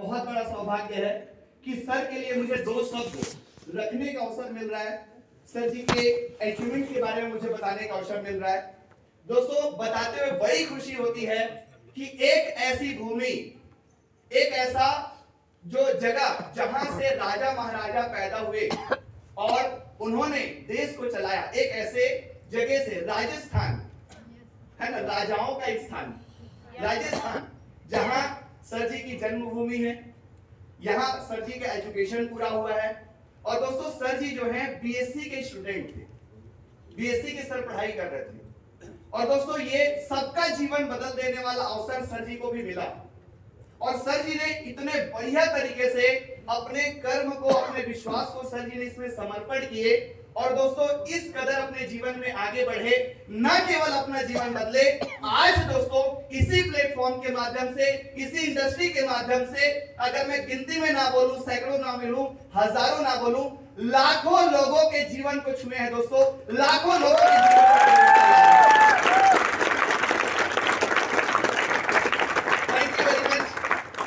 बहुत बड़ा सौभाग्य है कि सर के लिए मुझे 2 शब्द रखने का अवसर मिल रहा है। सर जी के अचीवमेंट के बारे में मुझे बताने का अवसर मिल रहा है। दोस्तों, बताते हुए बड़ी खुशी होती है कि एक ऐसी भूमि, एक ऐसा जो जगह जहां से राजा महाराजा पैदा हुए और उन्होंने देश को चलाया, एक ऐसे जगह से, राजस्थान है ना, राजाओं का स्थान राजस्थान, जहां सर जी की जन्मभूमि है, यहाँ सर जी का एजुकेशन पूरा हुआ है। और दोस्तों, सर जी जो है बीएससी के स्टूडेंट थे, बीएससी के सर पढ़ाई कर रहे थे। और दोस्तों, ये सबका जीवन बदल देने वाला अवसर सर जी को भी मिला। और सर जी ने इतने बढ़िया तरीके से अपने कर्म को, अपने विश्वास को सर जी ने इसमें समर्पण किए। और दोस्तों, इस कदर अपने जीवन में आगे बढ़े, न केवल अपना जीवन बदले, आज दोस्तों इसी प्लेटफॉर्म के माध्यम से, इसी इंडस्ट्री के माध्यम से, अगर मैं गिनती में ना बोलूं, सैकड़ों ना बोलूं, हजारों ना बोलूं, लाखों लोगों के जीवन को छुए हैं दोस्तों, लाखों लोगों के जीवन को।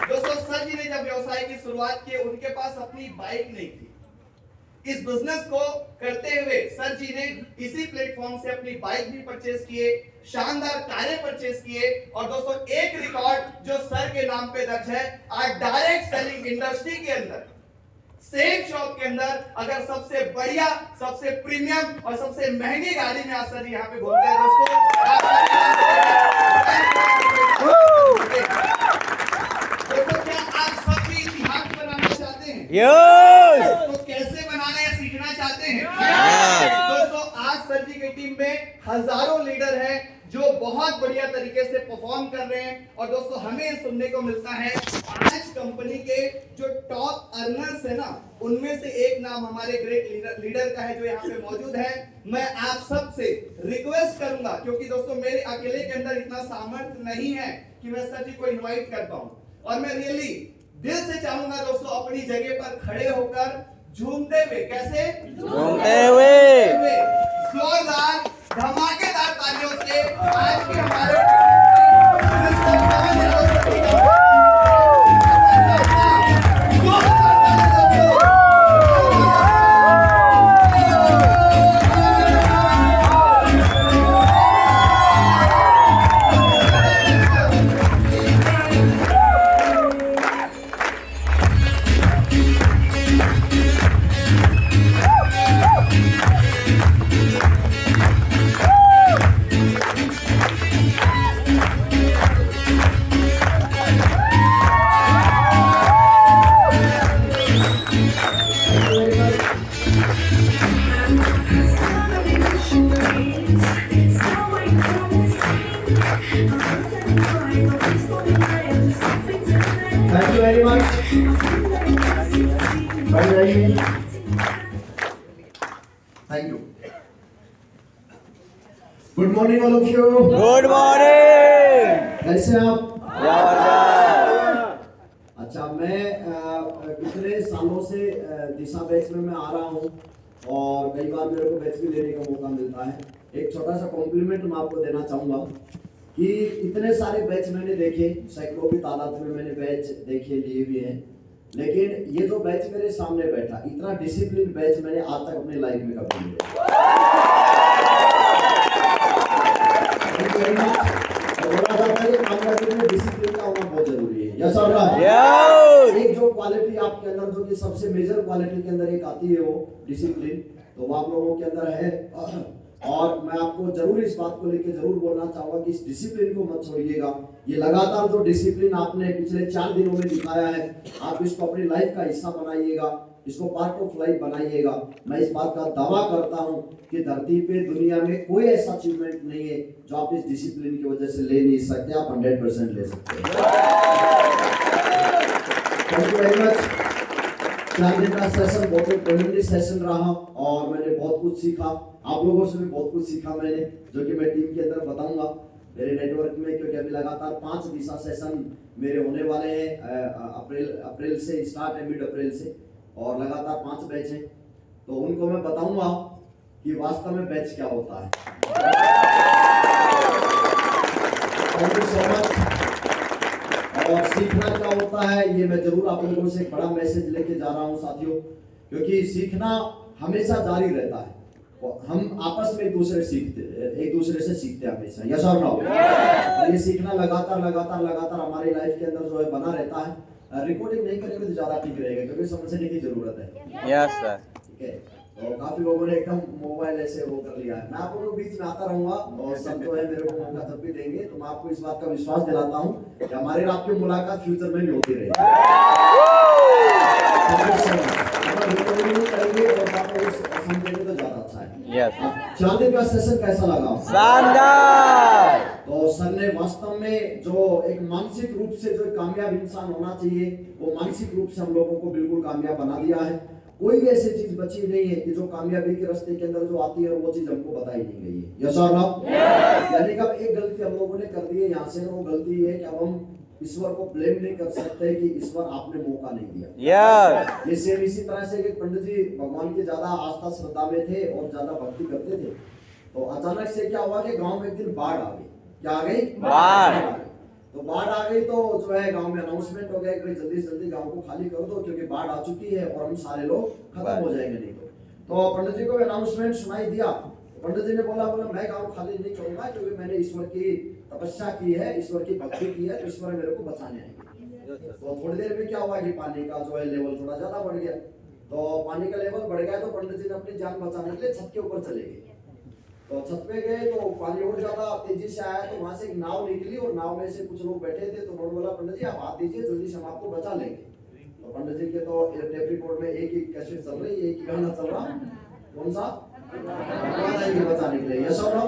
दोस्तों, सर जी ने जब व्यवसाय की शुरुआत की, उनके पास अपनी बाइक नहीं थी। इस बिजनेस को करते हुए सर जी ने इसी प्लेटफॉर्म से अपनी बाइक भी परचेज किए, शानदार कारें परचेज किए। और दोस्तों, एक रिकॉर्ड जो सर के नाम पे दर्ज है, आज डायरेक्ट सेलिंग इंडस्ट्री के अंदर, सेम शॉप के अंदर, अगर सबसे बढ़िया, सबसे प्रीमियम और सबसे महंगी गाड़ी में आज सर जी यहाँ पे घूमते हैं दोस्तों। दोस्तों, क्या आप सब भी इतिहास बनाना चाहते हैं? तो कैसे बनाना है सीखना चाहते हैं? दोस्तों, आज सर जी की टीम में हजारों लीडर हैं जो बहुत बढ़िया तरीके से परफॉर्म कर रहे हैं। और दोस्तों, हमें सुनने को मिलता है आज कंपनी के जो टॉप अर्नर्स है ना, उनमें से एक नाम हमारे ग्रेट लीडर का है जो यहाँ पे मौजूद है। मैं आप सब से रिक्वेस्ट करूंगा, क्योंकि दोस्तों मेरे अकेले के अंदर इतना सामर्थ्य नहीं है कि मैं सर जी को इन्वाइट कर पाऊं, और मैं रियली दिल से चाहूंगा दोस्तों, अपनी जगह पर खड़े होकर झूमते हुए, कैसे झूमते हुए, जोरदार धमाकेदार तालियों से आज के हमारे very much. Thank you. Good morning all of you. Good morning. कैसे आप? अच्छा, मैं पिछले सालों से दिशा बैच में मैं आ रहा हूँ और कई बार मेरे को बैच भी लेने का मौका मिलता है। एक छोटा सा कॉम्प्लीमेंट मैं आपको देना चाहूँगा कि इतने सारे बैच मैंने देखे, सैकड़ों की तादाद में मैंने बैच देखे, लिए भी हैं, लेकिन ये जो बैच मेरे सामने बैठा, इतना डिसिप्लिन बैच मैंने आज तक अपनी लाइफ में कभी नहीं देखा। डिसिप्लिन का होना बहुत जरूरी है। यस और एक जो क्वालिटी आपके अंदर, जो कि सबसे मेजर क्वालिटी के अंदर एक आती है, वो डिसिप्लिन, तो वो आप लोगों के अंदर है। और मैं आपको जरूर इस बात को लेकर जरूर बोलना चाहूंगा कि इस डिसिप्लिन को मत छोड़िएगा। ये लगातार जो डिसिप्लिन आपने पिछले 4 दिनों में दिखाया है, आप इसको अपनी लाइफ का हिस्सा बनाइएगा, इसको पार्ट ऑफ लाइफ बनाइएगा। मैं इस बात का दावा करता हूं कि धरती पे, दुनिया में कोई ऐसा अचीवमेंट नहीं है जो आप इस डिसिप्लिन की वजह से ले नहीं सकते। आप 100% ले सकते हैं। Thank you very much. 4 दिन का सेशन बहुत ही ट्रेमेंडस सेशन रहा और मैंने बहुत कुछ सीखा, आप लोगों से भी बहुत कुछ सीखा मैंने, जो कि मैं टीम के अंदर बताऊंगा मेरे नेटवर्क में, क्योंकि अभी लगातार 5 दिशा सेशन मेरे होने वाले हैं। अप्रैल से स्टार्ट है, मिड अप्रैल से, और लगातार 5 बैच हैं, तो उनको मैं बताऊंगा कि वास्तव में बैच क्या होता है। Thank you so much. और सीखना क्या होता है ये मैं जरूर आप लोगों से एक बड़ा मैसेज लेके जा रहा हूँ साथियों, क्योंकि सीखना हमेशा जारी रहता है। और हम आपस में एक दूसरे से सीखते हैं हमेशा, यस और नो। ये सीखना लगातार हमारी लाइफ के अंदर जो है बना रहता है। रिकॉर्डिंग नहीं करेंगे तो ज्यादा ठीक रहेगा, क्योंकि समझने की जरूरत है। Yes sir. ठीक है, तो काफी लोगों ने एकदम मोबाइल ऐसे वो कर लिया है। मैं आप लोगों के बीच में आता रहूंगा और सब जो है मेरे को मौका जब भी देंगे तो मैं आपको इस बात का विश्वास दिलाता हूँ कि हमारी और आपकी मुलाकात फ्यूचर में भी होती रहेगी। करेंगे और आपको समझेंगे तो ज्यादा अच्छा है। यस। 4 दिन का सेशन कैसा लगा? शानदार। तो सर ने वास्तव में जो एक मानसिक रूप से जो कामयाब इंसान होना चाहिए वो मानसिक रूप से हम लोगों को बिल्कुल कामयाब बना दिया है। कोई भी ऐसी चीज बची नहीं है कि जो कामयाबी के रास्ते के अंदर जो आती है और वो चीज हमको बताई नहीं गई है। यस और नो? यानी कि अब एक गलती हम लोगों ने कर दी है यहाँ से, वो गलती है कि अब हम ईश्वर को ब्लेम नहीं कर सकते कि ईश्वर आपने मौका नहीं दिया। यस। ये सेम इसी तरह से कि पंडित जी भगवान की ज्यादा आस्था श्रद्धा में थे और ज्यादा भक्ति करते थे, तो अचानक से क्या हुआ कि गांव में एक दिन बाढ़ आ गई। क्या आ गई? बाढ़। तो बाढ़ आ गई तो जो है गांव में अनाउंसमेंट हो गया कि भाई जल्दी से जल्दी गांव को खाली कर दो, क्योंकि बाढ़ आ चुकी है और हम सारे लोग खत्म हो जाएंगे नहीं तो पंडित जी को अनाउंसमेंट सुनाई दिया। पंडित जी ने बोला मैं गांव खाली नहीं करूंगा, क्योंकि मैंने ईश्वर की तपस्या की है, ईश्वर की भक्ति की है, तो ईश्वर मेरे को बचाने आएंगे। तो थोड़ी देर में क्या हुआ कि पानी का जो है लेवल थोड़ा ज्यादा बढ़ गया। तो पानी का लेवल बढ़ गया तो पंडित जी ने अपनी जान बचाने के लिए छत के ऊपर चले गए। तो छत पे गए तो पानी और ज्यादा तेजी से आया, तो वहां से एक नाव निकली और नाव में से कुछ लोग बैठे थे। तो उन्होंने बोला पंडित जी आप हाथ दीजिए, जल्दी से हम आपको बचा लेंगे। तो पंडित जी के तो टेप रिकॉर्ड में एक ही कैसेट चल रही है, एक ही गाना चल रहा। कौन सा? बचाने के लिए। यस और नो?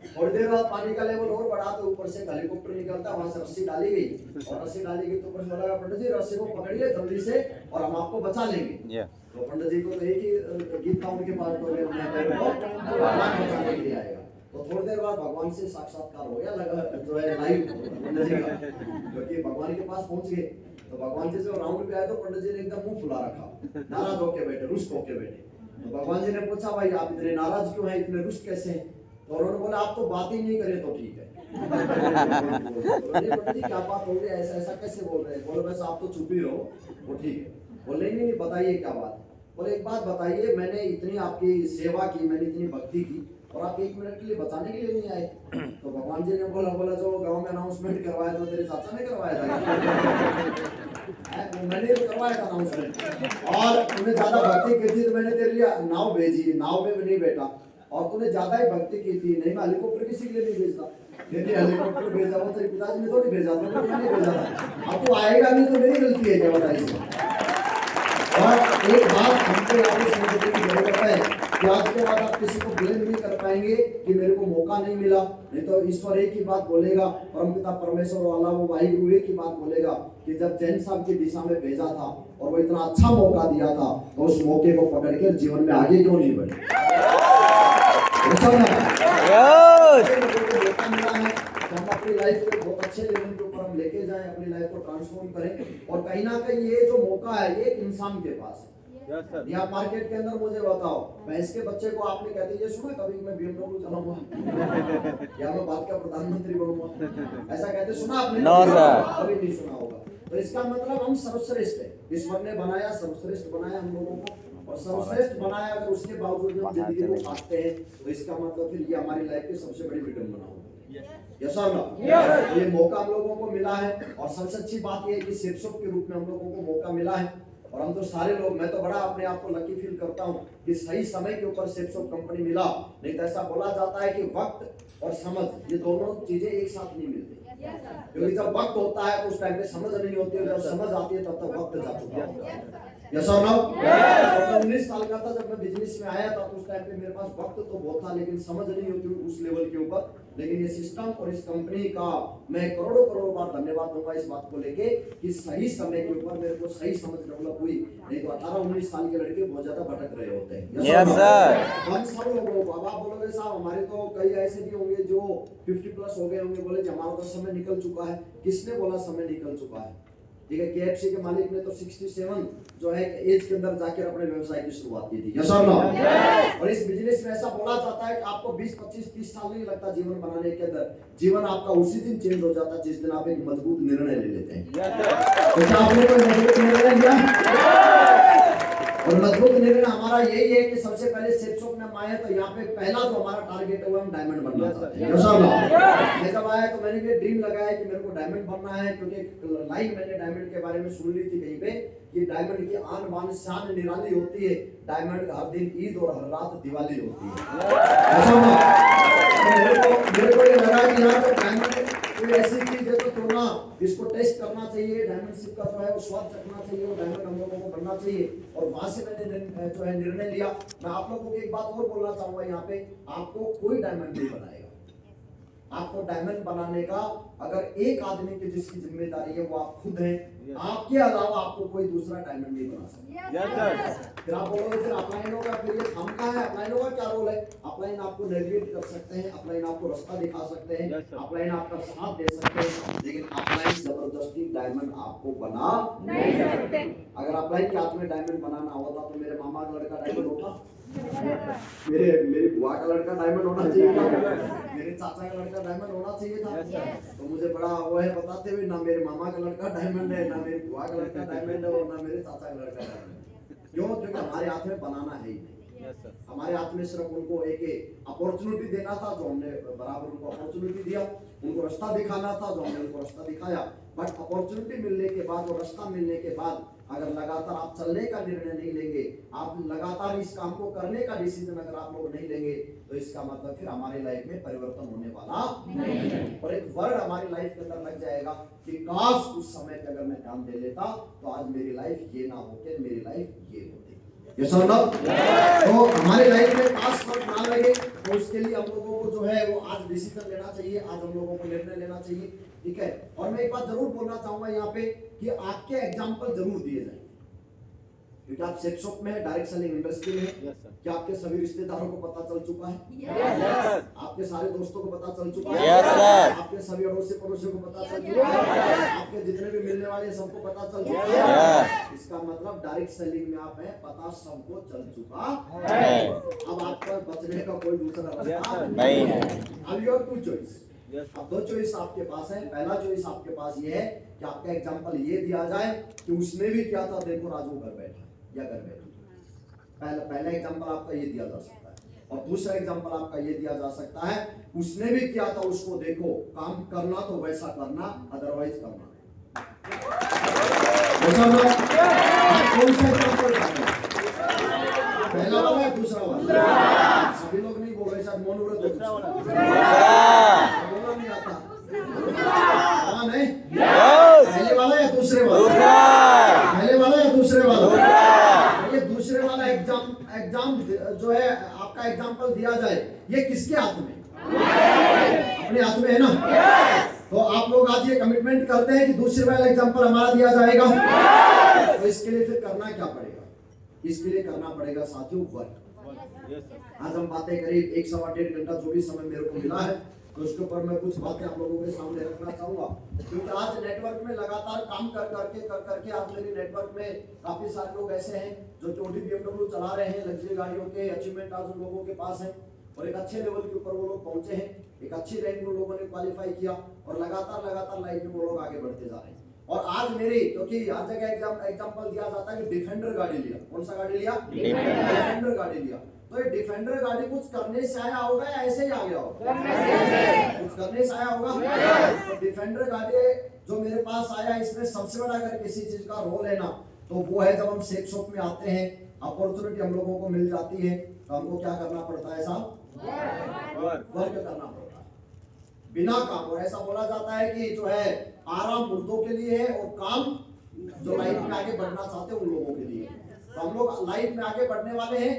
थोड़ी देर बाद पानी का लेवल और बढ़ा तो ऊपर से हेलीकॉप्टर निकलता, वहां से रस्सी डाली गई और रस्सी डाली गई तो ऊपर से बोला पंडित जी रस्सी को पकड़िए जल्दी से और हम आपको बचा लेंगे। तो पंडित जी को तो एक ही गीत था उनके पास, तो भगवान बचाने के लिए आएगा। तो थोड़ी देर बाद भगवान से साक्षात्कार हो गया, लगा जो है लाइव पंडित जी का, क्योंकि भगवान के पास पहुंच गए। तो भगवान जी से राउंड पे आए तो पंडित जी ने एकदम मुंह फुला रखा, नाराज होके बैठे, रुष्ट होके बैठे। तो भगवान जी ने पूछा भाई आप इतने नाराज क्यों हैं, इतने रुष्ट कैसे हैं? तो उन्होंने बोला आप तो बात ही नहीं करें तो ठीक है। पंडित जी क्या बात हो गई, ऐसा ऐसा कैसे बोल रहे हैं? बोले बस आप तो चुप ही रहो, वो ठीक है। बोले नहीं बताइए क्या बात? बोले एक बात बताइए, मैंने इतनी आपकी सेवा की, मैंने इतनी भक्ति की और आप 1 मिनट के लिए बचाने के लिए नहीं आए? तो भगवान जी ने बोला जो गांव में अनाउंसमेंट करवाया था तेरे चाचा ने करवाया था। मैंने करवाया था अनाउंसमेंट और तूने ज्यादा भक्ति की थी तो मैंने तेरे लिए नाव भेजी, नाव में भी नहीं बैठा और तूने ज्यादा ही भक्ति की थी, नहीं मैं हेलीकॉप्टर किसी के लिए नहीं भेजता, तेरे हेलीकॉप्टर भेजा वो तेरे पिताजी ने थोड़ी भेजा था, मैंने नहीं भेजा था। अब तू आएगा नहीं तो मेरी गलती है क्या बताइए? और एक बात हमको यहाँ पे समझने की जरूरत है कि आज के बाद आप किसी को ब्लेम नहीं कर पाएंगे कि मेरे को मौका नहीं मिला, नहीं तो ईश्वर एक ही बात बोलेगा, परमपिता परमेश्वर वाला वो वाहिगुरु एक ही बात बोलेगा कि जब जैन साहब की दिशा में भेजा था और वो इतना अच्छा मौका दिया था तो उस मौके को पकड़ के जीवन में आगे क्यों नहीं बढ़े? हम अपनी लाइफ को बहुत अच्छे लेवल के ऊपर हम लेके जाएं, अपनी लाइफ को ट्रांसफॉर्म करें और कहीं ना कहीं ये जो मौका है ये एक इंसान के पास है। या मार्केट के अंदर मुझे बताओ, भैंस के बच्चे को आपने कहते ये सुना कभी मैं BMW चलाऊंगा या मैं भारत का प्रधानमंत्री बनूंगा, ऐसा कहते सुना आपने? नो सर, कभी नहीं सुना होगा। तो इसका मतलब हम सर्वश्रेष्ठ है, ईश्वर ने बनाया, सर्वश्रेष्ठ बनाया हम लोगों को और सर्वश्रेष्ठ बनाया, अगर उसके बावजूद हम जिंदगी को काटते हैं तो इसका मतलब फिर ये हमारी लाइफ की सबसे बड़ी विडंबना होगी। यस और नो? ये मौका हम लोगों को मिला है और सबसे अच्छी बात ये है कि शिक्षक के रूप में हम लोगों को मौका मिला है और हम तो सारे लोग, मैं तो बड़ा अपने आप को लकी फील करता हूँ कि सही समय के ऊपर शिक्षक कंपनी मिला। नहीं तो ऐसा बोला जाता है कि वक्त और समझ ये दोनों चीजें एक साथ नहीं मिलती, क्योंकि जब वक्त होता है तो उस टाइम पे समझ नहीं होती है, जब समझ आती है तब तक वक्त जा चुका होता है। यस और नो? मैं 19 साल का था जब मैं बिजनेस में आया था तो उस टाइम पे मेरे पास वक्त तो बहुत था लेकिन समझ नहीं होती उस लेवल के ऊपर। लेकिन ये सिस्टम और इस कंपनी का मैं करोड़ों बार धन्यवाद दूंगा इस बात को लेके कि सही समय के ऊपर मेरे को सही समझ डेवलप हुई, नहीं तो 18-19 साल के लड़के बहुत ज्यादा भटक रहे होते हैं। Yes sir. हम सब लोगों को, अब आप बोलोगे साहब हमारे तो कई ऐसे भी होंगे जो 50 प्लस हो गए होंगे, बोले हमारा तो समय निकल चुका है। किसने बोला समय निकल चुका है? ठीक है, KFC के मालिक ने तो 67 जो है एज के अंदर जाकर अपने व्यवसाय की शुरुआत की थी। यस और नो? और इस बिजनेस में ऐसा बोला जाता है कि आपको 20, 25, 30 साल नहीं लगता जीवन बनाने के अंदर। जीवन आपका उसी दिन चेंज हो जाता है जिस दिन आप एक मजबूत निर्णय ले लेते हैं। तो क्या आपने कोई मजबूत निर्णय लिया? और मजबूत निर्णय हमारा यही है कि सबसे पहले सेट शॉप में हम आए तो यहाँ पे पहला जो हमारा टारगेट है वो हम डायमंड बनना चाहते हैं। मैं जब आया तो मैंने भी ड्रीम लगाया कि मेरे को डायमंड बनना है, क्योंकि लाइव मैंने डायमंड के बारे में सुन ली थी कहीं पे कि डायमंड की आन बान शान निराली होती है, डायमंड हर दिन ईद और हर रात दिवाली होती है। मेरे को ये लगा कि यार तो डायमंड कोई ऐसी चीज है तो क्यों ना इसको टेस्ट करना चाहिए, डायमंडशिप का जो है वो स्वाद चखना चाहिए, वो डायमंड हम लोगों को बनना चाहिए। और वहां से मैंने जो है निर्णय लिया। मैं आप लोगों को एक बात और बोलना चाहूंगा, यहाँ पे आपको कोई डायमंड नहीं बनाएगा। आपको डायमंड बनाने का अगर एक आदमी की जिसकी जिम्मेदारी है वो आप खुद हैं, आपके अलावा आपको कोई दूसरा डायमंड नहीं बना सकता। फिर आप बोलोगे फिर अपलाइन होगा, फिर ये हम कहाँ है? अपलाइन होगा क्या रोल है? अपलाइन आपको नेविगेट कर सकते हैं, अपलाइन आपको रास्ता दिखा सकते हैं, अपलाइन आपका साथ दे सकते हैं, लेकिन अपलाइन जबरदस्ती डायमंड आपको बना नहीं सकते। अगर अपलाइन के हाथ में डायमंड बनाना होता तो मेरे मामा का लड़का डायमंड होता, मेरी बुआ का लड़का डायमंड होना चाहिए था, मेरे चाचा का लड़का डायमंड होना चाहिए था। तो मुझे बड़ा वो है बताते हुए, ना मेरे मामा का लड़का डायमंड है, ना मेरी बुआ का लड़का डायमंड है, और ना मेरे चाचा का लड़का डायमंड है। क्यों? क्योंकि हमारे हाथ में बनाना है ही नहीं। हमारे हाथ में सिर्फ उनको एक अपॉर्चुनिटी देना था, जो हमने बराबर उनको अपॉर्चुनिटी दिया, उनको रास्ता दिखाना था, जो हमने उनको रास्ता दिखाया। बट अपॉर्चुनिटी मिलने के बाद और रास्ता मिलने के बाद अगर लगातार आप चलने का निर्णय नहीं लेंगे, आप लगातार इस काम को करने का डिसीजन अगर आप लोग नहीं लेंगे, तो इसका मतलब फिर हमारी लाइफ में परिवर्तन होने वाला नहीं। और एक वर्ड हमारी लाइफ के अंदर लग जाएगा कि काश उस समय पे अगर मैं ध्यान दे लेता तो आज मेरी लाइफ ये ना होके मेरी लाइफ ये होती। ये सुन लो। तो हमारी लाइफ में काश वर्ड ना लगे, तो उसके लिए हम लोगों को जो है वो आज डिसीजन लेना चाहिए, आज हम लोगों को निर्णय लेना चाहिए। ठीक है। और मैं एक बात जरूर बोलना चाहूंगा यहाँ पे कि आपके एग्जाम्पल जरूर दिए जाए, क्योंकि आप सेक्स शॉप में डायरेक्ट सेलिंग इंडस्ट्री में हैं। क्या आपके सभी रिश्तेदारों को पता चल चुका है? आपके सारे दोस्तों को पता चल चुका है? आपके सभी अड़ोसी पड़ोसियों को पता चल चुका है? आपके जितने भी मिलने वाले सबको पता चल चुका है? इसका मतलब डायरेक्ट सेलिंग में आप हैं, पता सबको चल चुका है। अब आपका बचने का कोई दूसरा रास्ता नहीं है। अब यू हैव टू चॉइस। अब दो चॉइस आपके पास है। पहला चॉइस आपके पास ये है कि आपका एग्जांपल ये दिया जाए कि उसने भी किया था, देखो राजू घर बैठा या घर बैठा। पहला एग्जांपल आपका ये दिया जा सकता है। और दूसरा एग्जांपल आपका ये दिया जा सकता है, उसने भी किया था, उसको देखो, काम करना तो वैसा करना, अदरवाइज करना कौन सा एग्जांपल? पहला वाला है, दूसरा वाला? सभी लोग नहीं बोल रहे, शायद मनोरथ दूसरा वाला बोलना नहीं आता। हाँ नहीं, पहले वाला या दूसरे वाला? पहले वाला या दूसरे वाला? ये दूसरे वाला एग्जाम जो है आपका एग्जाम्पल दिया जाए, ये किसके हाथ में? अपने हाथ में है ना। तो आप लोग आज ये कमिटमेंट करते हैं कि दूसरे वाला एग्जाम्पल हमारा दिया जाएगा। तो इसके लिए फिर करना क्या पड़ेगा? इसके लिए करना पड़ेगा साथियों वर्क। आज हम बातें करीब 1 सवा 1.5 घंटा जो भी समय मेरे को मिला है, तो उसके ऊपर मैं कुछ बातें आप लोगों के सामने रखना चाहूंगा। क्योंकि आज नेटवर्क में लगातार काम कर करके आज मेरे नेटवर्क में काफी सारे लोग ऐसे हैं जो छोटी BMW चला रहे हैं, लग्जरी गाड़ियों के अचीवमेंट आज उन लोगों के पास है, और एक अच्छे लेवल के ऊपर वो लोग पहुंचे हैं, एक अच्छी रैंक उन लोगों ने क्वालिफाई किया, और लगातार लाइफ में वो लोग आगे बढ़ते जा रहे हैं। और आज मेरी, क्योंकि हर जगह एग्जांपल दिया जाता है कि डिफेंडर गाड़ी लिया। कौन सा गाड़ी लिया? डिफेंडर गाड़ी लिया। तो ये डिफेंडर गाड़ी कुछ करने से आया होगा या ऐसे ही आ गया होगा? कुछ करने से आया होगा। तो डिफेंडर गाड़ी जो मेरे पास आया, इसमें सबसे बड़ा अगर किसी चीज का रोल है ना, तो वो है जब हम सेक्स शॉप में आते हैं, अपॉर्चुनिटी हम लोगों को मिल जाती है, तो हमको क्या करना पड़ता है साहब? वर्क करना पड़ता है बिना काम। और ऐसा बोला जाता है कि जो है आराम मुर्दों के लिए है, और काम जो लाइफ में आगे बढ़ना चाहते हैं उन लोगों के लिए। तो हम लोग लाइफ में आगे बढ़ने वाले हैं,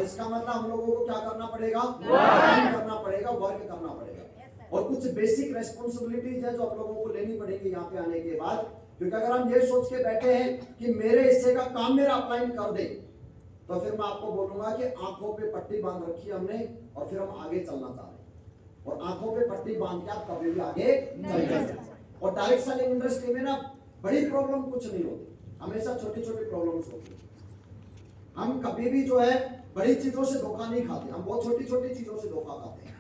इसका मतलब हम लोगों को क्या करना पड़ेगा? काम करना पड़ेगा, वर्क करना पड़ेगा। और कुछ बेसिक रेस्पॉन्सिबिलिटीज है जो आप लोगों को लेनी पड़ेगी यहाँ पे आने के बाद। क्योंकि अगर हम ये सोच के बैठे हैं कि मेरे हिस्से का काम मेरा अपलाइन कर दे, तो फिर मैं आपको बोलूंगा कि आंखों पे पट्टी बांध रखी हमने, और फिर हम आगे चलना चाह रहे हैं। और आंखों पे पट्टी बांध के आप कभी भी आगे चल सकते। और डायरेक्ट सेलिंग इंडस्ट्री में ना बड़ी प्रॉब्लम कुछ नहीं होती, हमेशा छोटी छोटी प्रॉब्लम्स होती है। हम कभी भी जो है बड़ी चीजों से धोखा नहीं खाते, हम बहुत छोटी छोटी चीजों से धोखा खाते हैं।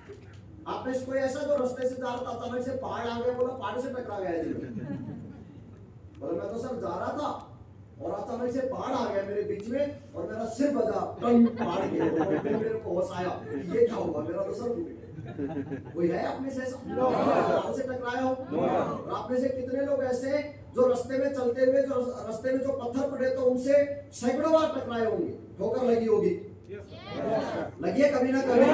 आपने कोई ऐसा जो रास्ते से जा रहा था, अचानक से पहाड़ आ गया, बोला पहाड़ से टकरा गया जी, बोला मैं तो सर जा रहा था और अचानक से पहाड़ आ गया मेरे बीच में और मेरा सिर बजा टन पहाड़ के ऊपर, फिर मेरे को होश आया ये क्या हुआ, मेरा तो सर टूट गया। कोई है आप में से ऐसा पहाड़ से टकराया हो? और आप में से कितने लोग ऐसे जो रास्ते में चलते हुए जो रास्ते में जो पत्थर पड़े तो उनसे सैकड़ों बार टकराए होंगे, ठोकर लगी होगी, लगी है कभी ना कभी।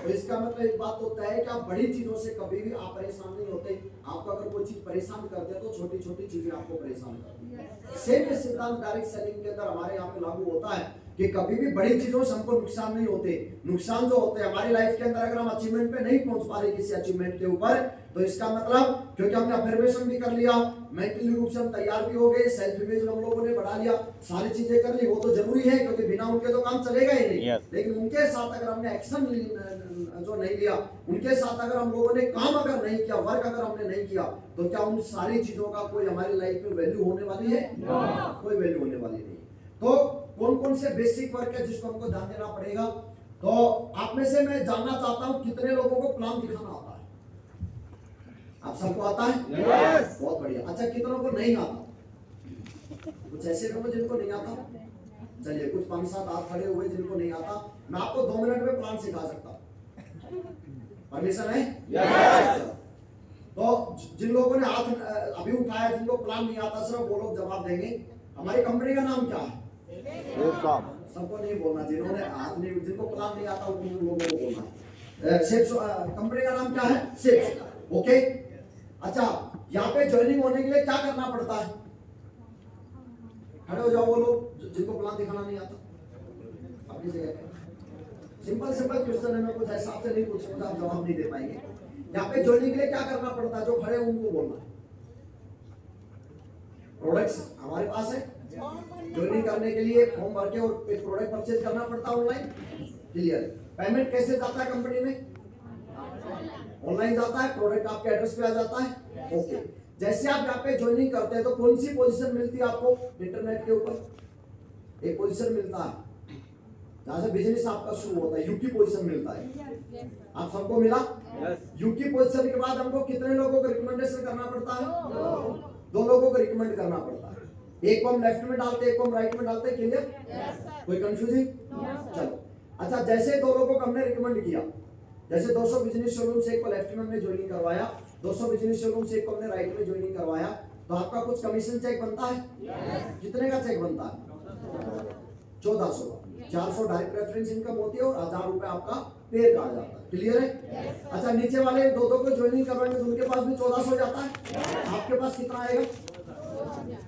तो इसका मतलब एक बात होता है कि आप बड़ी चीजों से कभी भी आप परेशान नहीं होते। आपको अगर कोई चीज परेशान करते हैं तो छोटी छोटी चीजें आपको परेशान करती है। सेम ये सिद्धांत डायरेक्ट सेलिंग के अंदर हमारे यहाँ पे लागू होता है कि कभी भी बड़ी चीजों से हमको नुकसान नहीं होते। नुकसान जो होते हैं हमारी लाइफ के अंदर, अगर हम अचीवमेंट पे नहीं पहुंच पा रहे किसी अचीवमेंट के ऊपर, तो इसका मतलब क्योंकि हमने अफर्मेशन भी कर लिया, मेंटली रूप से हम तैयार भी हो गए, सेल्फ इमेज हम लोगों ने बढ़ा लिया, सारी चीजें कर ली, वो तो जरूरी है क्योंकि बिना उनके तो काम चलेगा ही नहीं। लेकिन उनके साथ अगर हमने एक्शन जो नहीं लिया, उनके साथ अगर हम लोगों ने काम अगर नहीं किया, वर्क अगर हमने नहीं किया, तो क्या उन सारी चीजों का कोई हमारी लाइफ में वैल्यू होने वाली है? कोई वैल्यू होने वाली नहीं। तो कौन कौन से बेसिक वर्क है जिसको हमको ध्यान देना पड़ेगा? तो आप में से मैं जानना चाहता हूं कितने लोगों को प्लान दिखाना आता है? आप सबको आता है? yes. बहुत बढ़िया। अच्छा, कितनों को नहीं आता? कुछ ऐसे लोग जिनको नहीं आता? चलिए, कुछ 5-7 हाथ खड़े हुए जिनको नहीं आता। मैं आपको 2 मिनट में प्लान सिखा सकता हूं, परमिशन है? yes. तो जिन लोगों ने हाथ अभी उठाया, जिनको प्लान नहीं आता, सिर्फ वो लोग जवाब देंगे। हमारी कंपनी का नाम क्या है? सबको नहीं बोलना, जिन्होंने हाथ नहीं, जिनको प्लान नहीं आता उन लोगों को बोलना है। सेप्स कंपनी का नाम क्या है? सेप्स। ओके, अच्छा, यहाँ पे ज्वाइनिंग होने के लिए क्या करना पड़ता है? खड़े हो जाओ वो लोग जिनको प्लान दिखाना नहीं आता अपनी जगह पे। सिंपल सिंपल क्वेश्चन है, मैं कुछ ऐसा आपसे नहीं पूछूंगा, आप जवाब नहीं दे पाएंगे। यहाँ पे ज्वाइनिंग के लिए क्या करना पड़ता है? जो खड़े उनको बोलना है। प्रोडक्ट्स हमारे पास है, ज्वाइनिंग करने के लिए फॉर्म भर के और एक प्रोडक्ट परचेज करना पड़ता है ऑनलाइन। क्लियर? पेमेंट कैसे जाता है कंपनी में? ऑनलाइन जाता है, प्रोडक्ट आपके एड्रेस पे आ जाता है। ओके, जैसे आप यहाँ पे ज्वाइनिंग करते हैं तो कौन सी पोजीशन मिलती है आपको इंटरनेट के ऊपर? एक पोजीशन मिलता है जहाँ से बिजनेस आपका शुरू होता है, यू की पोजीशन मिलता है। आप सबको मिला? यू की पोजीशन के बाद हमको कितने लोगों को रिकमेंडेशन करना पड़ता है? 2 लोगों को रिकमेंड करना पड़ता है। एक को हम लेफ्ट में डालते हैं, एक को हम राइट में डालते हैं। क्लियर? कोई कंफ्यूजिंग? चलो, अच्छा, जैसे 2 लोगों को हमने रिकमेंड किया, जैसे 200 बिजनेस शोरूम से एक को लेफ्ट में हमने ज्वाइनिंग करवाया, 200 बिजनेस शोरूम से एक को हमने राइट में ज्वाइनिंग करवाया, तो आपका कुछ कमीशन चेक बनता है? कितने का चेक बनता है? 1400 का। 400 डायरेक्ट रेफरेंस इनकम होती है और 1000 रुपए आपका पे कहा जाता है। क्लियर है? अच्छा, नीचे वाले 2 को ज्वाइनिंग करवाएंगे तो उनके पास भी 1400 जाता है। आपके पास कितना आएगा?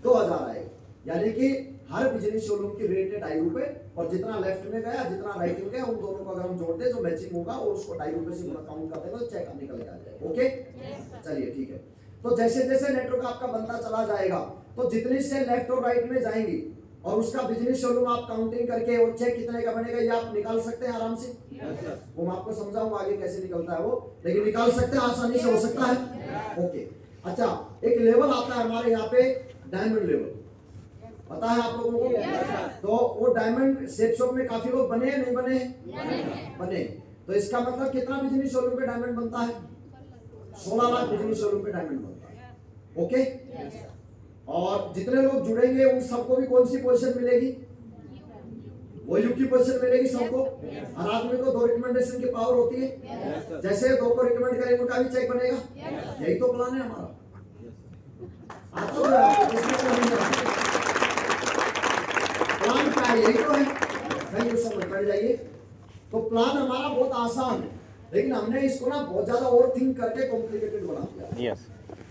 2000 आएगा। यानी कि हर बिजनेस शोरूम की रेट है 2.5 रुपए, और जितना लेफ्ट में गया जितना राइट में गया उन दोनों को अगर हम जोड़ दे जो मैचिंग होगा और उसको 2.5 रुपए से पूरा काउंट कर देंगे तो चेक निकल के आ जाएगा। ओके, चलिए ठीक है। तो जैसे जैसे नेटवर्क आपका बनता चला जाएगा तो जितनी से लेफ्ट और राइट में जाएंगी और उसका बिजनेस शोरूम आप काउंटिंग करके वो चेक कितने का बनेगा ये आप निकाल सकते हैं आराम से। वो मैं आपको समझाऊंगा आगे कैसे निकलता है वो, लेकिन निकाल सकते हैं, आसानी से हो सकता है। ओके, अच्छा, एक लेवल आता है हमारे यहाँ पे डायमंड लेवल, पता है आप लोगों को? तो वो डायमंड सेप शॉप में काफी लोग बने हैं, नहीं बने? बने। तो इसका मतलब कितना बिजनेस शोरूम पे डायमंड बनता है? 16 लाख बिजनेस शोरूम पे डायमंड बनता है। ओके, और जितने लोग जुड़ेंगे उन सबको भी कौन सी पोजीशन मिलेगी? वो यू की पोजीशन मिलेगी सबको। हर आदमी को 2 रिकमेंडेशन की पावर होती है। जैसे 2 को रिकमेंड करेंगे उनका भी चेक बनेगा। यही तो प्लान है हमारा। प्लान क्या है? यही तो है। Thank you so much. बैठ जाइए। तो प्लान हमारा बहुत आसान है, लेकिन हमने इसको ना बहुत ज्यादा ओवर थिंक करके कॉम्प्लिकेटेड बना दिया।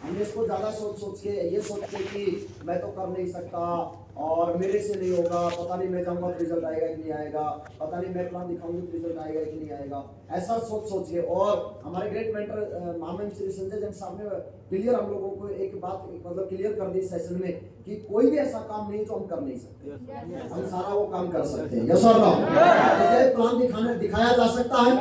हमने इसको ज्यादा सोच के ये सोच के कि मैं तो कर नहीं सकता और मेरे से नहीं होगा, पता नहीं मैं जाऊंगा तो रिजल्ट आएगा कि नहीं आएगा, पता नहीं मैं प्लान दिखाऊंगी तो रिजल्ट आएगा कि नहीं आएगा, ऐसा सोच के। और हमारे ग्रेट मेंटर महामहिम श्री संजय जैन साहब ने क्लियर हम लोगों को एक बात मतलब क्लियर कर दी सेशन में कि कोई भी ऐसा काम नहीं जो हम कर नहीं सकते, हम सारा वो काम कर सकते हैं। यस और नो? प्लान दिखाया जा सकता है।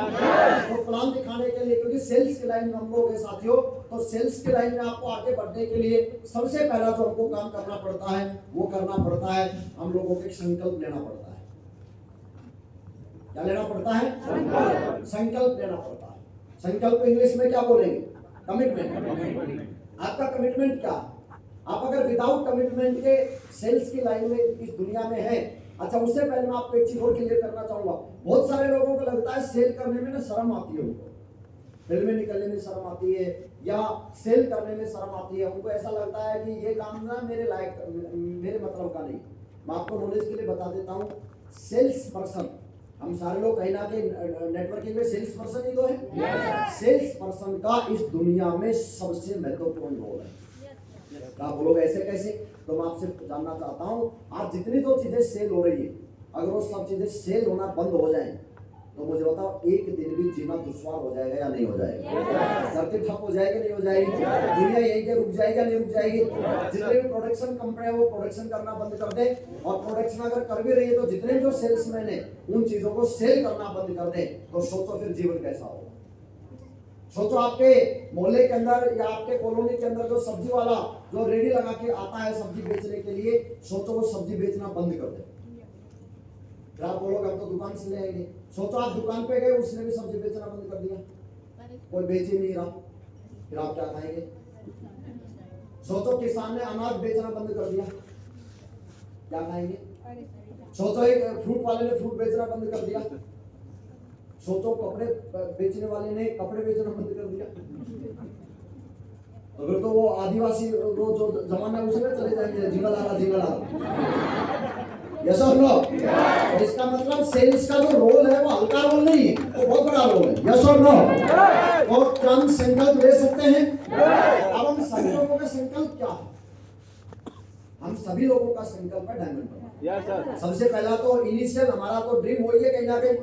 तो प्लान दिखाने के लिए, क्योंकि सेल्स की लाइन में हम लोग हैं साथियों, तो सेल्स की लाइन में आपको आगे बढ़ने के लिए सबसे पहला जो हमको काम करना पड़ता है वो करना पड़ता है, हम लोगों को एक संकल्प लेना पड़ता है। क्या लेना पड़ता है? संकल्प लेना पड़ता है। संकल्प इंग्लिश में क्या बोलेंगे? कमिटमेंट। आपका कमिटमेंट क्या? आप अगर विदाउट कमिटमेंट के सेल्स की लाइन में इस दुनिया में है, अच्छा उससे पहले मैं आपको एक चीज और क्लियर करना चाहूंगा। बहुत सारे लोगों को लगता है सेल करने में ना शर्म आती है, उनको फिल्म में निकलने में शर्म आती है या सेल करने में शर्म आती है। उनको ऐसा लगता है कि ये काम ना मेरे लायक, मेरे मतलब का नहीं। मैं आपको नॉलेज के लिए बता देता हूँ, सेल्स पर्सन, हम सारे लोग कहीं ना कहीं नेटवर्किंग में सेल्स पर्सन ही तो है। सेल्स पर्सन का इस दुनिया में सबसे महत्वपूर्ण रोल है। आप बोलोगे ऐसे कैसे? तो मैं आपसे जानना चाहता हूँ, आज जितनी जो चीजें सेल हो रही है, अगर वो सब चीजें सेल होना बंद हो जाए तो मुझे बताओ एक दिन भी जीना दुश्वार हो जाएगा या नहीं हो जाएगा? धरती ठप हो जाएगी नहीं हो जाएगी? दुनिया यहीं के रुक जाएगी या नहीं रुक जाएगी? जितने भी प्रोडक्शन कंपनी है वो प्रोडक्शन करना बंद कर दे, और प्रोडक्शन अगर कर भी रही है तो जितने जो सेल्समैन है उन चीजों को सेल करना बंद कर दे, तो सोचो फिर जीवन कैसा होगा। सोचो आपके मोहल्ले के अंदर या आपके कॉलोनी के अंदर जो सब्जी वाला जो रेडी लगा के आता है सब्जी बेचने के लिए, सोचो वो सब्जी बेचना बंद कर दे। फिर आप बोलोगे हम तो दुकान से ले आएंगे। सोचो आप दुकान पे गए, उसने भी सब्जी बेचना बंद कर दिया, कोई बेच ही नहीं रहा, फिर आप क्या खाएंगे? सोचो किसान ने अनाज बेचना बंद कर दिया, क्या खाएंगे? सोचो एक फ्रूट वाले ने फ्रूट बेचना बंद कर दिया, सोचो कपड़े बेचने वाले ने कपड़े बेचना बंद कर दिया, तो फिर तो वो आदिवासी वो जो जमाना उसी में चले जाएंगे, जिंगला यस और नो? और इसका मतलब सेल्स का जो रोल है वो हल्का रोल नहीं है, वो बहुत बड़ा रोल है। यस और नो? और क्या हम संकल्प ले सकते हैं? अब हम सभी लोगों का संकल्प क्या है? हम सभी लोगों का संकल्प है डायमंड बनना। सबसे पहला तो इनिशियल हमारा तो ड्रीम वही है कहीं ना कहीं,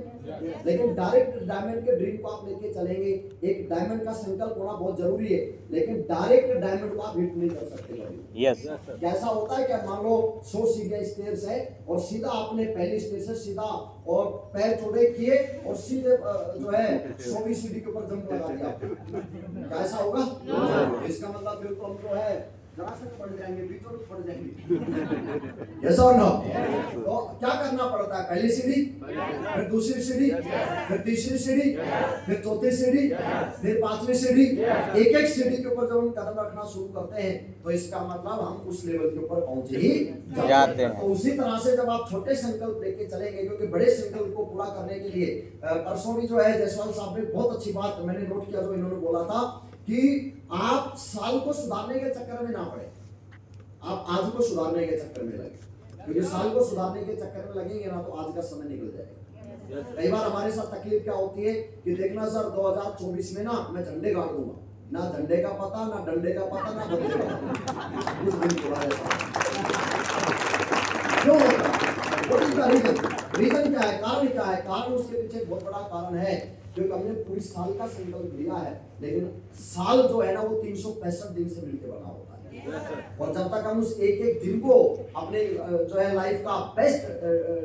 लेकिन डायरेक्ट डायमंड के ड्रीम को आप लेके चलेंगे। एक डायमंड का संकल्प होना बहुत जरूरी है, लेकिन डायरेक्ट डायमंड को आप हिट नहीं कर सकते कभी। यस कैसा होता है कि मान लो 100 सीढ़ियां स्टेयर्स है और सीधा आपने पहली स्टेज से सीधा और पैर चौड़े किए और सीधे जो है 100वीं सीढ़ी के ऊपर जंप लगा दिया, कैसा होगा? इसका मतलब फिर तो हम जो है जरा से पड़ जाएंगे, बीचों में पड़ जाएंगे। यस और नो? तो क्या करना पड़ता है? पहली सीढ़ी, फिर दूसरी सीढ़ी, फिर तीसरी सीढ़ी, फिर चौथी सीढ़ी, फिर पांचवी सीढ़ी। एक एक सीढ़ी के ऊपर जब हम कदम रखना शुरू करते हैं तो इसका मतलब हम उस लेवल के ऊपर पहुंचे ही जाते हैं। तो उसी तरह से जब आप छोटे संकल्प लेके चलेंगे, क्योंकि बड़े संकल्प को पूरा करने के लिए परसों भी जो है जायसवाल साहब ने बहुत अच्छी बात मैंने नोट किया, जो इन्होंने बोला था कि आप साल को सुधारने के चक्कर में ना पड़े, आप आज को सुधारने के चक्कर में लगे, क्योंकि साल को सुधारने के चक्कर में लगेंगे ना तो आज का समय निकल जाएगा। कई बार हमारे साथ तकलीफ क्या होती है कि देखना सर 2024 में ना मैं झंडे गाड़ दूंगा, ना झंडे का पता, ना डंडे का पता, ना बंदे का पता। कुछ दिन थोड़ा ऐसा क्यों होता है? रीजन क्या है? कारण क्या है? कारण उसके पीछे बहुत बड़ा कारण है, क्योंकि हमने पूरी साल का संकल्प लिया है, लेकिन साल जो है ना वो 365 दिन से मिलकर बना होता है, और जब तक हम उस एक एक दिन को अपने जो है लाइफ का बेस्ट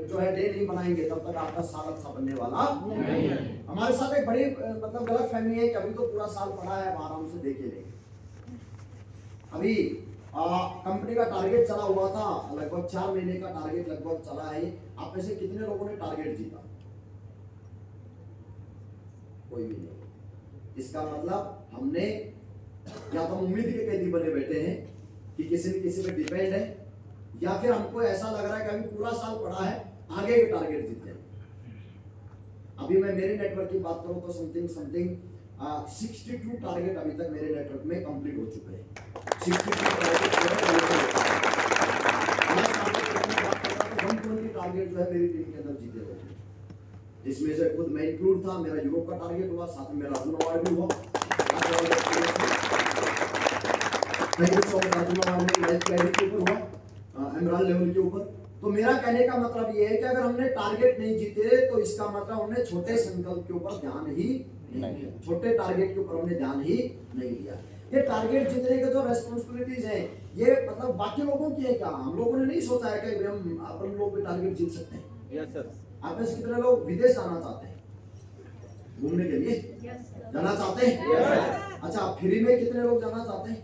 जो है डे नहीं बनाएंगे, तब तक आपका साल अच्छा बनने वाला नहीं है। हमारे साथ एक बड़ी मतलब गलत फहमी है कि अभी तो पूरा साल पड़ा है, आराम से देखे लेंगे। अभी कंपनी का टारगेट चला हुआ था, लगभग 4 महीने का टारगेट लगभग चला है। आप में से कितने लोगों ने टारगेट जीता? कोई भी नहीं। इसका मतलब हमने या तो उम्मीद के कैदी बने बैठे हैं कि किसी न किसी पे डिपेंड है, या फिर हमको ऐसा लग रहा है कि अभी पूरा साल पड़ा है, आगे के टारगेट जीते हैं। अभी मैं मेरे नेटवर्क की बात करूं तो समथिंग 62 टारगेट अभी तक मेरे नेटवर्क में कंप्लीट हो चुके हैं। 62 टारगेट जो है मेरी टीम के अंदर जीते हुए, जिसमें से खुद मैं इंक्लूड था। मेरा यूरोप का टारगेट हुआ, साथ में मेरा अर्जुन अवार्ड भी हुआ। एमराल्ड लेवल के ऊपर। तो मेरा कहने का मतलब ये है कि अगर हमने टारगेट नहीं जीते तो इसका मतलब हमने छोटे संकल्प के ऊपर ध्यान ही नहीं दिया, छोटे टारगेट के ऊपर हमने ध्यान ही नहीं दिया। ये टारगेट जीतने के जो रेस्पॉन्सिबिलिटीज है ये मतलब बाकी लोगों की है क्या? हम लोगों ने नहीं सोचा है कि हम अपन लोग भी टारगेट जीत सकते हैं। Yes sir. आप में से कितने लोग विदेश जाना चाहते हैं घूमने के लिए? जाना चाहते हैं? अच्छा, फ्री में कितने लोग जाना चाहते हैं?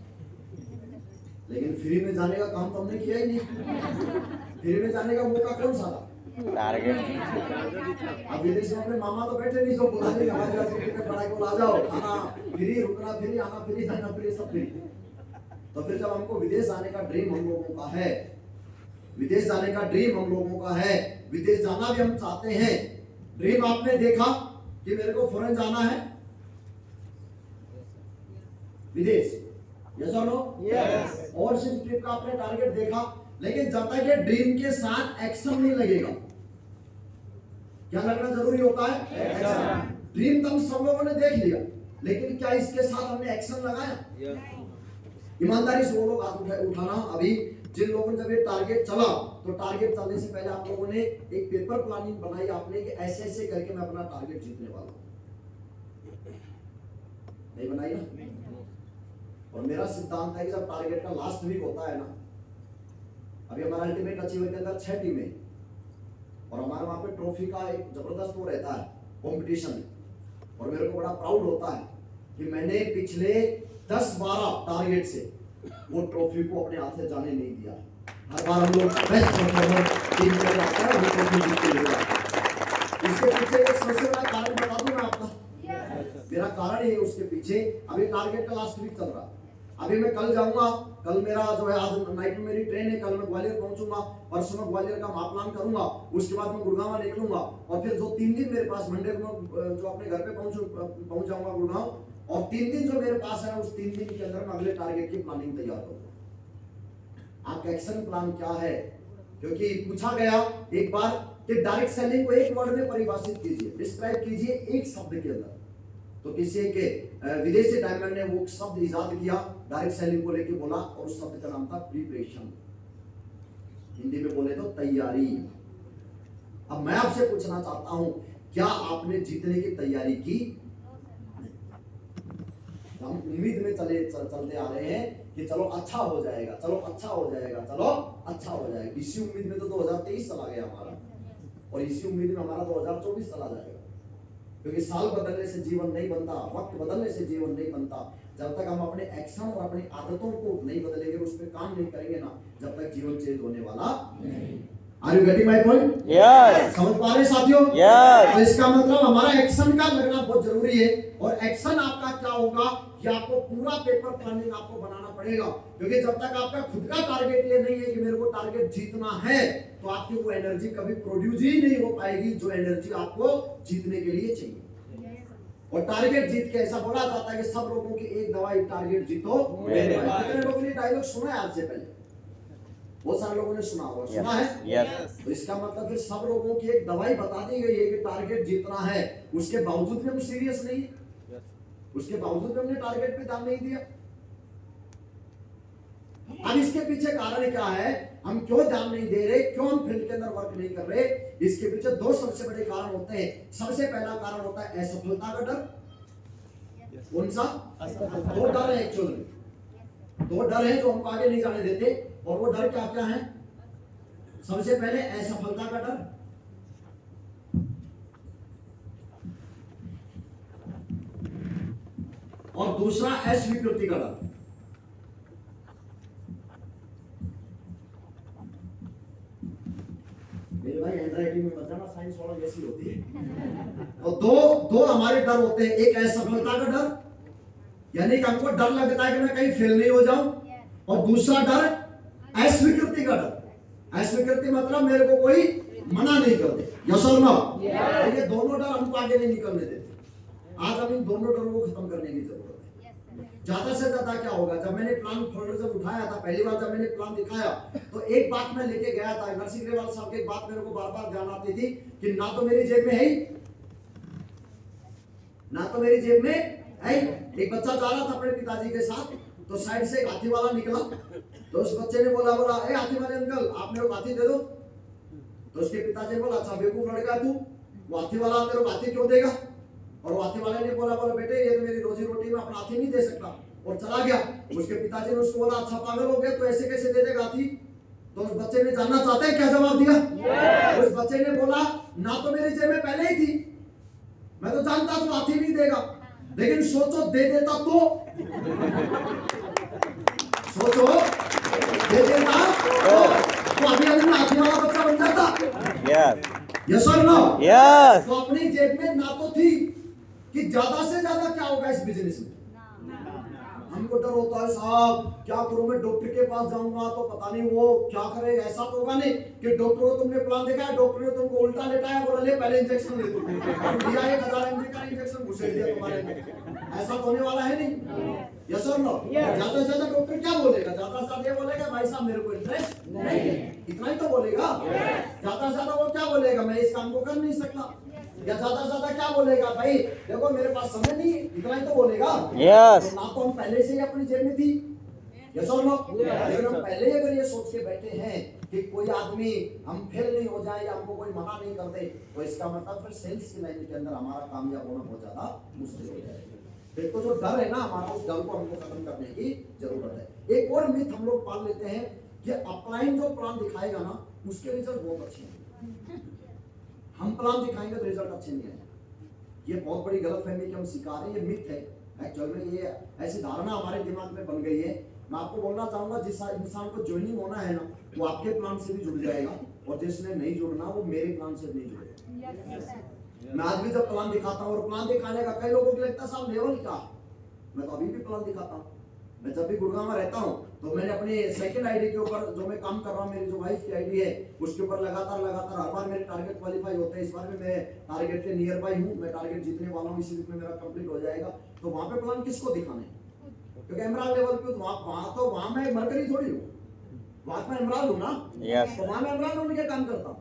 लेकिन फ्री में जाने का काम तो हमने किया ही नहीं। फ्री में जाने का मौका कौन सा था? टारगेट। अब विदेश में अपने मामा तो बैठे नहीं जो बुला देंगे हमारे घर से टिकट बना के आ जाओ, खाना फ्री, रुकना फ्री, आना फ्री, जाना फ्री, सब फ्री। तो फिर जब हमको विदेश जाने का ड्रीम हम लोगों का है, विदेश जाने का ड्रीम हम लोगों का है, विदेश जाना भी हम चाहते हैं। ड्रीम आपने देखा कि मेरे को फॉरेन जाना है विदेश, यस और नो? यस। और सिर्फ ट्रिप का आपने टारगेट देखा, लेकिन जब तक ये ड्रीम के साथ एक्शन नहीं लगेगा, क्या लगना जरूरी होता है? एक्शन। ड्रीम तो हम सब लोगों ने देख लिया, लेकिन क्या इसके साथ हमने एक्शन लगाया? ईमानदारी से वो लोग हाथ उठाना। अभी जिन लोगों ने जब ये टारगेट चला, तो टारगेट चलने से पहले आप लोगों ने एक पेपर प्लानिंग बनाई आपने कि ऐसे ऐसे करके मैं अपना टारगेट जीतने वाला हूं। नहीं बनाई ना? और मेरा सिद्धांत है कि जब टारगेट का लास्ट वीक होता है ना, अभी हमारा अल्टीमेट अचीवर के अंदर 6 टीमें और हमारे वहां पे ट्रॉफी का एक जबरदस्त वो रहता है कंपटीशन, और मेरे को बड़ा प्राउड होता है कि मैंने पिछले 10-12 टारगेट से वो ट्रॉफी को अपने हाथ से जाने नहीं दिया। हर बार हम लोग बेस्ट परफॉर्मर टीम के लिए आता है, वो ट्रॉफी जीत के लेकर आता है। इसके पीछे एक सबसे बड़ा कारण बता दूं मैं आपका, मेरा कारण ये उसके पीछे। अभी टारगेट का लास्ट वीक चल रहा है, अभी मैं कल जाऊंगा, कल मेरा जो है आज नाइट में मेरी ट्रेन है, कल मैं ग्वालियर पहुंचूंगा, परसों मैं ग्वालियर का महाप्लान करूंगा, उसके बाद मैं गुड़गांव निकलूंगा, और फिर जो 3 दिन मेरे पास मंडे को जो अपने घर पे पहुंच जाऊंगा गुड़गांव, और 3 दिन जो मेरे पास है उस 3 दिन के अंदर मैं अगले टारगेट की प्लानिंग तैयार करूंगा। आपका एक्शन प्लान क्या है? क्योंकि पूछा गया एक बार कि डायरेक्ट सेलिंग को एक वर्ड में परिभाषित कीजिए, डिस्क्राइब कीजिए एक शब्द के अंदर। तो किसी के विदेशी डायमंड ने वो शब्द इजाद किया, डायरेक्ट सेलिंग को लेके बोला, और उस शब्द का नाम था प्रिपरेशन। हिंदी में बोले तो तैयारी। अब मैं आपसे पूछना चाहता हूं, क्या आपने जीतने की तैयारी की? हम उम्मीद में चलते आ रहे हैं कि चलो अच्छा हो जाएगा, चलो अच्छा हो जाएगा, चलो अच्छा हो जाएगा। इसी उम्मीद में तो 2023 चला गया हमारा, और इसी उम्मीद में हमारा 2024 चला जाएगा। क्योंकि साल बदलने से जीवन नहीं बनता, वक्त बदलने से जीवन नहीं बनता। जब तक हम अपने एक्शन और अपनी आदतों को नहीं बदलेंगे, उस पर काम नहीं करेंगे ना, जब तक जीवन चेंज होने वाला नहीं। Are you getting my point? Yes. समझ पा रहे साथियों? Yes. तो इसका मतलब हमारा एक्शन का लगना बहुत जरूरी है। और एक्शन आपका क्या होगा कि आपको पूरा पेपर प्लानिंग आपको बनाना पड़ेगा, क्योंकि जब तक आपका खुद का टारगेट ये नहीं है कि मेरे को टारगेट जीतना है, तो आपकी वो एनर्जी कभी प्रोड्यूस ही नहीं हो पाएगी जो एनर्जी आपको जीतने के लिए चाहिए। और टारगेट जीत के ऐसा बोला जाता है कि सब लोगों की एक दवाई, टारगेट जीतो मेरे भाई। कितने लोगों ने डायलॉग सुना है आज से पहले? बहुत सारे लोगों ने सुना होगा, सुना है? यस। तो इसका मतलब फिर सब लोगों की एक दवाई बता दी गई है कि टारगेट जीतना है, उसके बावजूद भी हम सीरियस नहीं है, उसके बावजूद भी हमने टारगेट पे ध्यान नहीं दिया। अब इसके पीछे कारण क्या है? हम क्यों ध्यान नहीं दे रहे, क्यों हम फील्ड के अंदर वर्क नहीं कर रहे? इसके पीछे 2 सबसे बड़े कारण होते हैं। सबसे पहला कारण होता है असफलता का डर। कौन सा? 2 डर है एक्चुअली, 2 डर है जो हमको आगे नहीं जाने देते। और वो डर क्या क्या है? सबसे पहले असफलता का डर, और दूसरा अस्वीकृति का डर। मेरे भाई हैंडराइटिंग में बताना, साइंस वाला जैसी होती है। और दो हमारे डर होते हैं, एक असफलता का डर, यानी कि हमको डर लगता है कि मैं कहीं फेल नहीं हो जाऊं, और दूसरा डर अस्वीकृति का डर। अस्वीकृति मतलब मेरे को कोई मना नहीं कर दे, यस और नो? ये दोनों डर हमको आगे नहीं निकलने देते। आज हम इन दोनों डरों को खत्म करने की जरूरत है। ज्यादा से ज्यादा क्या होगा, जब मैंने प्लान फोल्डर जब उठाया था पहली बार, जब मैंने प्लान दिखाया, तो एक बात मैं लेके गया था, नरसिंह ग्रेवाल साहब की एक बात मेरे को बार बार ध्यान आती थी कि ना तो मेरी जेब में है, ना तो मेरी जेब में है। एक बच्चा जा रहा था अपने पिताजी के साथ, तो साइड से एक हाथी वाला निकला, तो उस बच्चे ने बोला ए हाथी वाले अंकल, आप मेरे को हाथी दे दो। तो उसके पिताजी ने बोला, अच्छा बेवकूफ लड़का है तू, वो हाथी वाला तेरे को हाथी क्यों देगा? और वो हाथी वाले ने बोला बेटे ये तो मेरी रोजी रोटी में अपना हाथी नहीं दे सकता, और चला गया। उसके पिताजी ने उसको बोला अच्छा पागल हो गया तो ऐसे कैसे दे देगा हाथी? तो उस बच्चे ने जानना चाहते हैं क्या जवाब दिया? उस बच्चे ने बोला ना तो मेरी जेब में पहले ही थी, मैं तो जानता तू हाथी नहीं देगा, लेकिन सोचो दे देता तो, सोचो दे देता तो अभी अभी हाथी वाला बच्चा बन जाता। यस यस और नो? यस तो अपनी जेब में ना तो थी कि ज्यादा से ज्यादा क्या होगा इस बिजनेस में। हमको डर होता है साहब क्या करूं, मैं डॉक्टर के पास जाऊंगा तो पता नहीं वो क्या करेगा। ऐसा तो होगा नहीं कि डॉक्टर को तुमने प्लान देखा है, डॉक्टर ने तुमको उल्टा लेटाया, बोला ले पहले इंजेक्शन ले तू, दिया 1000 mg का इंजेक्शन घुसेड़ दिया तुम्हारे में। ऐसा तो होने वाला है नहीं। यस और नो? ज्यादा से ज्यादा डॉक्टर क्या बोलेगा? ज्यादा से ज्यादा ये बोलेगा भाई साहब मेरे को इंटरेस्ट नहीं, इतना ही तो बोलेगा। ज्यादा से ज्यादा वो क्या बोलेगा? मैं इस काम को कर नहीं सकता। या ज्यादा से ज्यादा क्या बोलेगा? भाई देखो मेरे पास समय नहीं, इतना ही तो बोलेगा। यस ना तो हम पहले से ही अपनी जेब में थी। यस और नो? लेकिन हम पहले ही अगर ये सोच के बैठे हैं कि कोई आदमी हम फेल नहीं हो जाए या हमको कोई मना नहीं करते, तो इसका मतलब फिर सेल्स की लाइन के अंदर हमारा कामयाब होना बहुत ज्यादा मुश्किल हो जाएगा। देखो जो डर है ना हमारा, उस डर को हमको खत्म करने की जरूरत है। एक और मिथ हम लोग पाल लेते हैं कि अपलाइन जो प्लान दिखाएगा ना उसके रिजल्ट बहुत अच्छे हैं, हम प्लान दिखाएंगे तो रिजल्ट अच्छे नहीं आएंगे। ये बहुत बड़ी गलतफहमी कि हम सिखा रहे हैं, ये मिथ है। एक्चुअल में ये ऐसी धारणा हमारे दिमाग में बन गई है। मैं आपको बोलना चाहूंगा जिस इंसान को ज्वाइनिंग होना है ना वो आपके प्लान से भी जुड़ जाएगा, और जिसने नहीं जुड़ना वो मेरे प्लान से नहीं जुड़ेगा। मैं आज भी जब प्लान दिखाता हूँ, और प्लान दिखाने का कई लोगों को लगता है साहब लेवल क्या है, मैं तो अभी भी प्लान दिखाता हूँ। मैं जब भी गुड़गांव में रहता हूँ तो मैंने अपनी सेकंड आईडी के ऊपर जो मैं काम कर रहा हूँ, मेरी जो वाइफ की आईडी है उसके ऊपर लगातार हर बार मेरे टारगेट क्वालिफाई होते हैं। इस बार में मैं टारगेट के नियर बाई हूँ, मैं टारगेट जीतने वाला हूँ, इसी वीक में मेरा कंप्लीट हो जाएगा। तो वहां पे प्लान किसको दिखाने, क्योंकि एमराल्ड लेवल पे वहां मैं मरकरी थोड़ी हूँ, वहां मैं एमराल्ड हूँ ना। तो वहां मैं एमराल्ड होने के काम करता हूँ।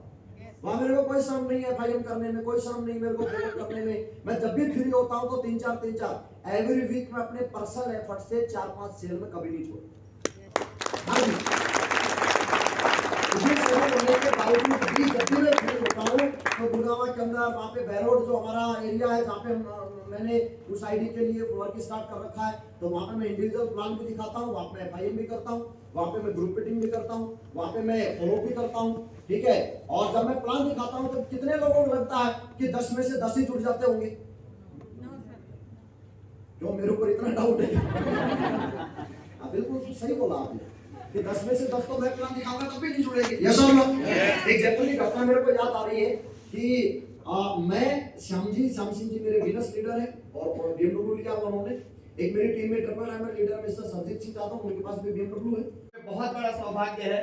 वहां मेरे को कोई शर्म नहीं है फाइलिंग करने में, कोई शर्म नहीं मेरे को पेमेंट करने में। मैं जब भी फ्री होता हूं तो 3-4 एवरी वीक में अपने पर्सनल एफर्ट से 4-5 सेल में कभी नहीं छोड़ता। हर वीक सेल होने के बावजूद भी जब भी मैं फ्री होता हूं तो गुड़गांव के अंदर वहां पे बैरोड जो हमारा एरिया है जहां पे मैंने उस आईडी के लिए वर्क स्टार्ट कर रखा है, तो वहां पे मैं इंडिविजुअल प्लान भी दिखाता हूं, वहां पे एफआईएम भी करता हूं, वहां पे मैं ग्रुप मीटिंग भी करता हूं, वहां पे मैं फॉलो भी करता हूं। ठीक है, और जब मैं प्लान दिखाता हूं तो कितने लोगों को लगता है कि 10 में से 10 ही जुड़ जाते होंगे? क्यों मेरे ऊपर इतना डाउट है? हाँ बिल्कुल सही बोला आपने कि 10 में से 10 तो मैं प्लान दिखाऊंगा तब भी नहीं जुड़ेंगे। यस और नो? एक जयपुर की घटना मेरे को याद आ रही है कि मैं श्याम सिंह जी मेरे वीनस लीडर है, और बीएमडब्ल्यू लिया हुआ उन्होंने। एक मेरी टीम में triple ML leader mister Sarjeet Singh Yadav, उनके पास भी बीएमडब्ल्यू है। बहुत बड़ा सौभाग्य है